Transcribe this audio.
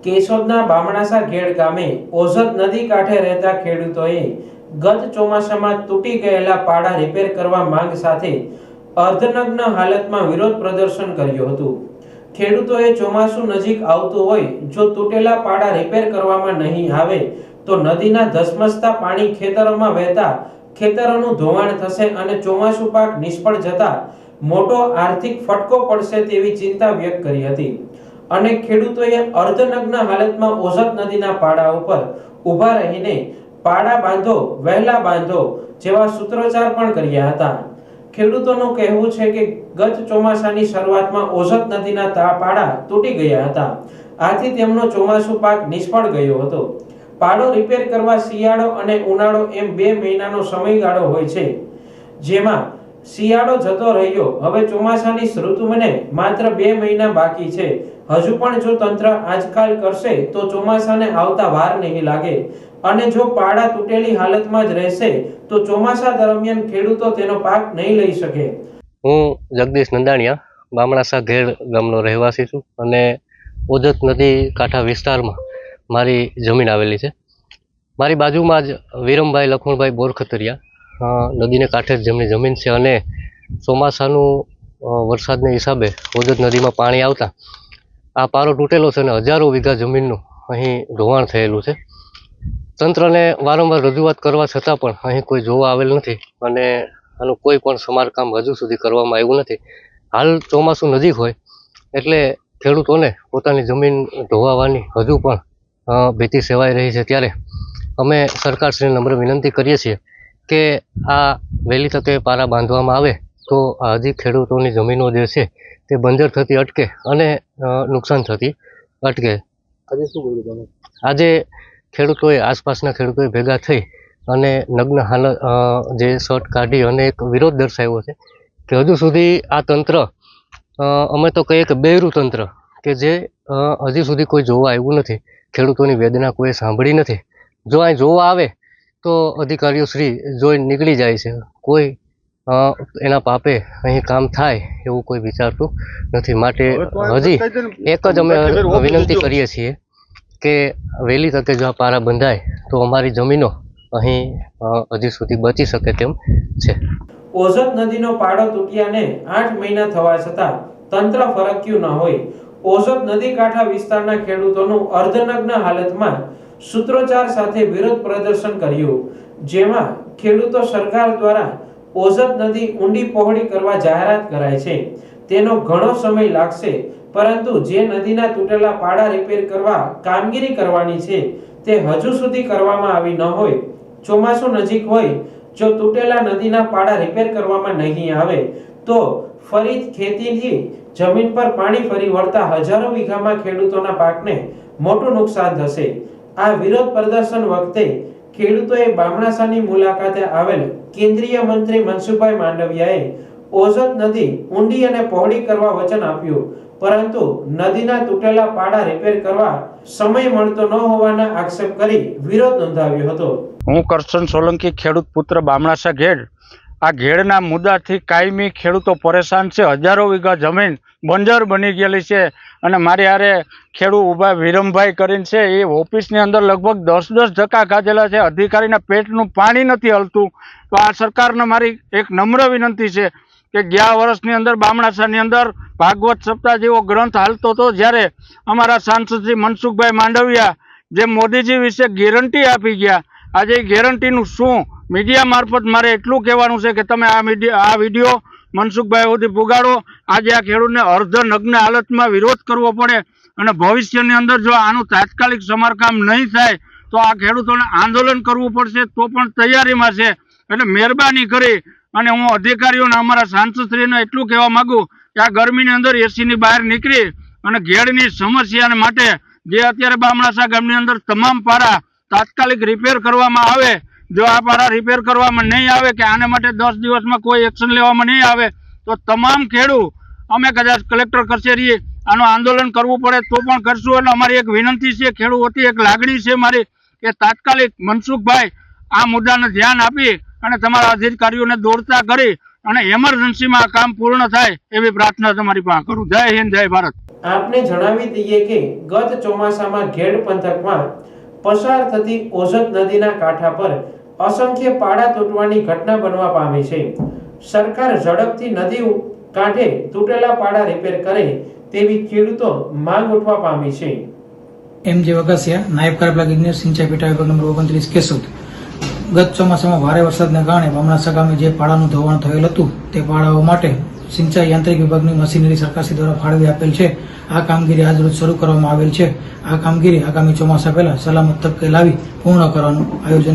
કેશોદના બામણાસા ઘેડ ગામે ઓઝત નદી કાંઠે રહેતા ખેડૂતોએ ગત ચોમાસામાં તૂટી ગયેલા પાડા રિપેર કરવા માંગ સાથે અર્ધનગ્ન હાલતમાં વિરોધ પ્રદર્શન કર્યું હતું। ખેડૂતોએ ચોમાસું નજીક આવતું હોય જો તૂટેલા પાડા રિપેર કરવામાં નહીં આવે તો નદીના ધસમસતા પાણી ખેતરોમાં વહેતા ખેતરોનું ધોવાણ થશે અને ચોમાસું પાક નિષ્ફળ જતા મોટો આર્થિક ફટકો પડશે તેવી ચિંતા વ્યક્ત કરી હતી। અને ખેડૂતોએ અર્ધનગ્ન હાલતમાં ઓઝત નદીના પાડા ઉપર ઊભા રહીને પાડા બાંધો વહેલા બાંધો જેવા સૂત્રોચ્ચાર પણ કર્યા હતા। ખેડૂતોનું કહેવું છે કે ગત ચોમાસાની શરૂઆતમાં ઓઝત નદીના પાડા તૂટી ગયા હતા, આથી તેમનો ચોમાસું પાક નિષ્ફળ ગયો હતો। પાડો રિપેર કરવા શિયાળો અને ઉનાળો એમ 2 મહિનાનો સમયગાળો હોય છે, જેમાં શિયાળો જતો રહ્યો, હવે ચોમાસાની ઋતુને માત્ર 2 મહિના બાકી છે। હજુ પણ જો તંત્ર આજકાલ કરશે તો ચોમાસાને આવતા વાર નહીં લાગે અને જો પાડા તૂટેલી હાલતમાં જ રહેશે તો ચોમાસા દરમિયાન ખેડૂતો તેનો પાક નહીં લઈ શકે। હું જગદીશ નંદાણીયા બામણાસા ઘેડ ગામનો રહેવાસી છું અને ઓઝત નદી કાંઠા વિસ્તારમાં મારી જમીન આવેલી છે। મારી બાજુમાં જ વિરમભાઈ લખણભાઈ બોરખતરિયા નદીને કાંઠે જ જેમની જમીન છે અને ચોમાસાનું વરસાદને હિસાબે ઓઝત નદીમાં પાણી આવતા આ પારો તૂટેલો છે અને હજારો વીઘા જમીનનું અહીં ધોવાણ થયેલું છે। તંત્રને વારંવાર રજૂઆત કરવા છતાં પણ અહીં કોઈ જોવા આવેલ નથી અને આનું કોઈ પણ સમારકામ હજુ સુધી કરવામાં આવ્યું નથી। હાલ ચોમાસું નજીક હોય એટલે ખેડૂતોને પોતાની જમીન ધોવાવાની હજુ પણ ભીતિ સેવાઈ રહી છે, ત્યારે અમે સરકારશ્રીને નમ્ર વિનંતી કરીએ છીએ કે આ વહેલી તકે પારા બાંધવામાં આવે તો હજી ખેડૂતોની જમીનો જે છે તે બંજર થતી અટકે અને નુકસાન થતી અટકે। આજે શું કર્યું તમે? આજે ખેડૂતોએ આસપાસના ખેડૂતોએ ભેગા થઈ અને નગ્ન હાલત જે શર્ટ કાઢી અને એક વિરોધ દર્શાવ્યો છે કે હજુ સુધી આ તંત્ર અમે તો કહીએ કે બેરું તંત્ર કે જે હજી સુધી કોઈ જોવા આવ્યું નથી, ખેડૂતોની વેદના કોઈ સાંભળી નથી। જો અહીં જોવા આવે તો અધિકારીઓ શ્રી જોઈ નીકળી જાય છે, કોઈ એના પાપે અહીં કામ થાય એવું કોઈ વિચારતું નથી। માટે હજી એક જ અમે વિનંતી કરીએ છીએ કે વહેલી તકે જો આ પારા બંધાય તો અમારી જમીનો અહીં હજી સુધી બચી શકે તેમ છે। ઓઝત નદીનો પાડો તૂટ્યાને 8 મહિના થવા છતાં તંત્ર ફરક્યું ન હોય ઓઝત નદી કાંઠા વિસ્તારના ખેડૂતોનું અર્ધનગ્ન હાલતમાં સૂત્રોચ્ચાર સાથે વિરોધ પ્રદર્શન કર્યું, જેમાં ખેડૂતો સરકાર દ્વારા ઓઝત નદી ઊંડી પહોળી કરવા જાહેરાત કરાય છે તેનો ઘણો સમય લાગશે, પરંતુ જે નદીના તૂટેલા પાડા રિપેર કરવા કામગીરી કરવાની છે તે હજુ સુધી કરવામાં આવી ન હોય, ચોમાસું નજીક હોય જો તૂટેલા નદીના પાડા રિપેર કરવામાં નહીં આવે તો ફરી ખેતીની જમીન પર પાણી ફરી વળતા હજારો વીઘામાં ખેડૂતોના પાકને મોટું નુકસાન થશે। આ વિરોધ પ્રદર્શન વખતે ખેડૂતોએ બામણાસાની મુલાકાતે આવેલ કેન્દ્રીય મંત્રી મનસુખભાઈ માંડવિયાએ ઓઝત નદી ઊંડી અને પહોળી કરવા વચન આપ્યું, પરંતુ નદીના તૂટેલા પાડા રિપેર કરવા સમય મળતો ન હોવાના આક્ષેપ કરી વિરોધ નોંધાવ્યો હતો। હું કરશન સોલંકી, ખેડૂત પુત્ર, બામણાસા ઘેડ। આ ઘેડના મુદ્દાથી કાયમી ખેડૂતો પરેશાન છે। હજારો વીઘા જમીન બંજર બની ગયેલી છે અને મારી હારે ખેડૂત ઊભા વિરમભાઈ કરીને છે, એ ઓફિસની અંદર લગભગ 10 ધક્કા ખાધેલા છે, અધિકારીના પેટનું પાણી નથી હલતું। તો આ સરકારને મારી એક નમ્ર વિનંતી છે કે ગયા વર્ષની અંદર બામણાસાની અંદર ભાગવત સપ્તાહ જેવો ગ્રંથ હાલતો હતો, જ્યારે અમારા સાંસદ શ્રી મનસુખભાઈ માંડવિયા જે મોદીજી વિશે ગેરંટી આપી ગયા, આજે એ ગેરંટીનું શું મીડિયા મારફત મારે એટલું કહેવાનું છે કે તમે આ વિડીયો મનસુખભાઈ સુધી પુગાડો। આજે આ ખેડૂતને અર્ધનગ્ન હાલતમાં વિરોધ કરવો પડે અને ભવિષ્યની અંદર જો આનું તાત્કાલિક સમારકામ નહીં થાય તો આ ખેડૂતોને આંદોલન કરવું પડશે, તો પણ તૈયારીમાં છે। એટલે મહેરબાની કરી અને હું અધિકારીઓને અમારા સાંસદશ્રીને એટલું કહેવા માગું કે આ ગરમીની અંદર એસીની બહાર નીકળી અને ઘેડની સમસ્યાને માટે જે અત્યારે બામણાસા ગામની અંદર તમામ પારા તાત્કાલિક રિપેર કરવામાં આવે, જો આ પારા રિપેર કરવામાં નહીં આવે કે આને માટે 10 દિવસમાં કોઈ એક્શન લેવામાં નહીં આવે તો તમામ ખેડૂત અમે કદાચ કલેક્ટર કચેરીએ આનું આંદોલન કરવું પડે તો પણ કરશું। એટલે અમારી એક વિનંતી છે, ખેડૂત વતી એક લાગણી છે મારી કે તાત્કાલિક મનસુખભાઈ આ મુદ્દાને ધ્યાન આપી અને તમારા અધિકારીઓને દોડતા કરી અને એમરજન્સીમાં આ કામ પૂર્ણ થાય એવી પ્રાર્થના તમારી પાસે કરું। જય હિન્દ, જય ભારત। આપને જણાવી દઈએ કે ગત ચોમાસામાં ઘેડ પંથકમાં પસાર થતી ઓઝત નદીના કાંઠા પર અસંખ્ય પાડા તૂટવાની ઘટના બનવા પામી છે. સરકાર ઝડપથી નદી કાંઠે તૂટેલા પાડા રિપેર કરે તેવી ખેડૂતો માંગ ઉઠવા પામી છે. એમ જે વઘાસિયા, નાયબ કાર્યપાલક ઇજનેર સિંચાઈ પેટા વિભાગ નંબર 29 કેશોદ. ગત ચોમાસામાં ભારે વરસાદના કારણે બામણાસા ગામે જે પાડાનું ધોવાણ થયેલ હતું તે પાડાઓ માટે સિંચાઈ યાંત્રિક વિભાગની મશીનરી સરકારશ્રી દ્વારા ફાળવી આપેલ છે. આ કામગીરી આજરોજ શરૂ કરવામાં આવેલ છે. આ કામગીરી આગામી ચોમાસા પહેલા સલામત તબકે લાવી પૂર્ણ કરવાનું આયોજન